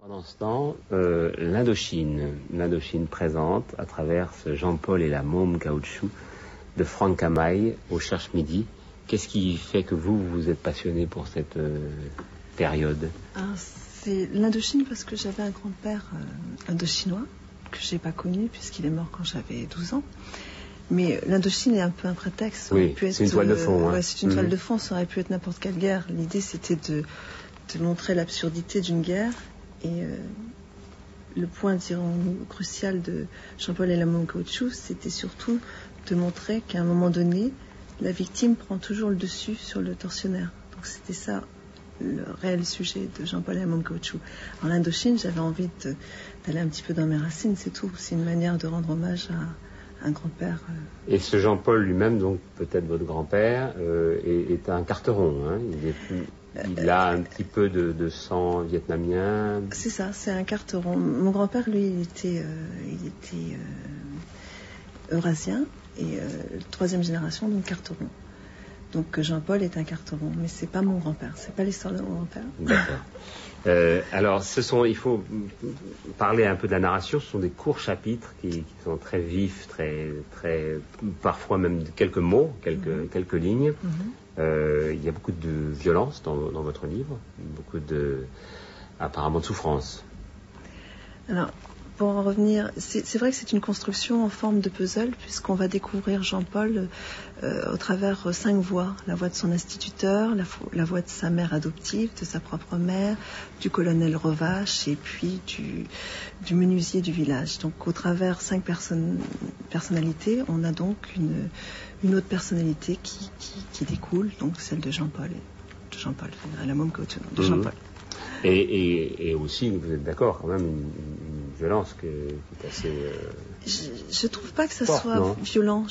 Pendant ce temps, l'Indochine présente à travers ce Jean-Paul et la môme caoutchouc de Franck Camaï au Cherche-Midi. Qu'est-ce qui fait que vous êtes passionné pour cette période? C'est l'Indochine parce que j'avais un grand-père indochinois que je n'ai pas connu puisqu'il est mort quand j'avais 12 ans. Mais l'Indochine est un peu un prétexte. Oui, c'est une toile de fond. Ouais, c'est une toile de fond, ça aurait pu être n'importe quelle guerre. L'idée, c'était de montrer l'absurdité d'une guerre. Et le point, dirons-nous, crucial de Jean-Paul et la môme caoutchouc, c'était surtout de montrer qu'à un moment donné, la victime prend toujours le dessus sur le tortionnaire. Donc c'était ça le réel sujet de Jean-Paul et la môme caoutchouc. En l'Indochine, j'avais envie d'aller un petit peu dans mes racines, c'est tout. C'est une manière de rendre hommage à un grand-père. Et ce Jean-Paul lui-même, donc peut-être votre grand-père, est un carteron. Hein. Il a un petit peu de sang vietnamien. C'est ça, c'est un carteron. Mon grand-père, lui, il était eurasien et troisième génération, donc carteron. Donc Jean-Paul est un carteron, mais c'est pas mon grand-père, c'est pas l'histoire de mon grand-père. D'accord. Alors, il faut parler un peu de la narration. Ce sont des courts chapitres qui sont très vifs, très, parfois même quelques mots, quelques lignes. Il y a beaucoup de violence dans votre livre, beaucoup apparemment de souffrance. Alors, pour en revenir, c'est vrai que c'est une construction en forme de puzzle, puisqu'on va découvrir Jean-Paul au travers 5 voix. La voix de son instituteur, la voix de sa mère adoptive, de sa propre mère, du colonel Revache et puis du menuisier du village. Donc au travers 5 personnalités, on a donc une autre personnalité qui découle, donc celle de Jean-Paul, la môme caoutchouc de Jean-Paul. Et aussi, vous êtes d'accord, quand même, une violence qui est assez... Je trouve pas que ça forte, soit non violent.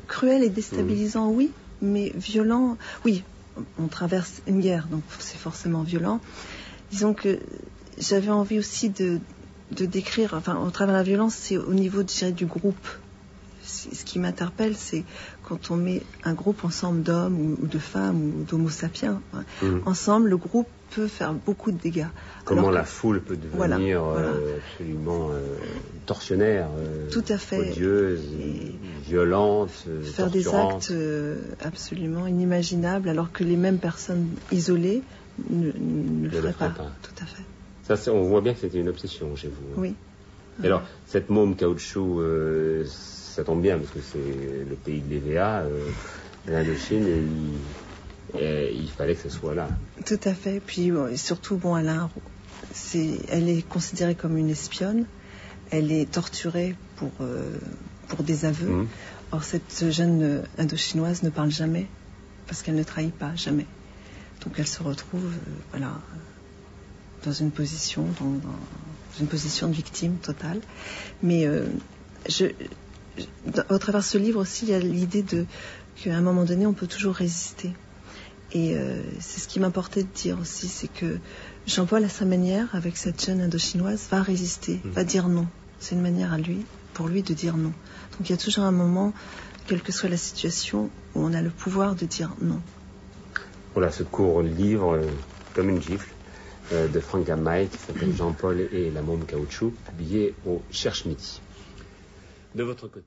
Cruel et déstabilisant, oui, mais violent, oui. On traverse une guerre, donc c'est forcément violent. Disons que j'avais envie aussi de décrire, enfin, au travers de la violence, c'est au niveau, je dirais, du groupe. Ce qui m'interpelle, c'est quand on met un groupe ensemble d'hommes ou de femmes ou d'homo sapiens, ensemble, le groupe peut faire beaucoup de dégâts. Comment la foule peut devenir absolument tortionnaire, tout à fait, odieuse, violente, faire torturante. des actes absolument inimaginables, alors que les mêmes personnes isolées ne le feraient pas. Tout à fait. Ça, on voit bien que c'était une obsession chez vous. Oui. Et alors, cette môme caoutchouc, ça tombe bien, parce que c'est le pays de l'EVA, l'Indochine, et il fallait que ce soit là. Tout à fait. Puis surtout, elle est considérée comme une espionne. Elle est torturée pour des aveux. Or, cette jeune Indochinoise ne parle jamais, parce qu'elle ne trahit pas, jamais. Donc elle se retrouve dans une position de victime totale. Mais au travers de ce livre aussi, il y a l'idée qu'à un moment donné, on peut toujours résister. Et c'est ce qui m'importait de dire aussi, c'est que Jean-Paul, à sa manière, avec cette jeune Indochinoise, va résister, va dire non. C'est une manière pour lui de dire non. Donc il y a toujours un moment, quelle que soit la situation, où on a le pouvoir de dire non. Voilà ce court livre, comme une gifle, de Franck Camaï, qui s'appelle Jean-Paul et la môme caoutchouc, publié au Cherche-Midi. De votre côté.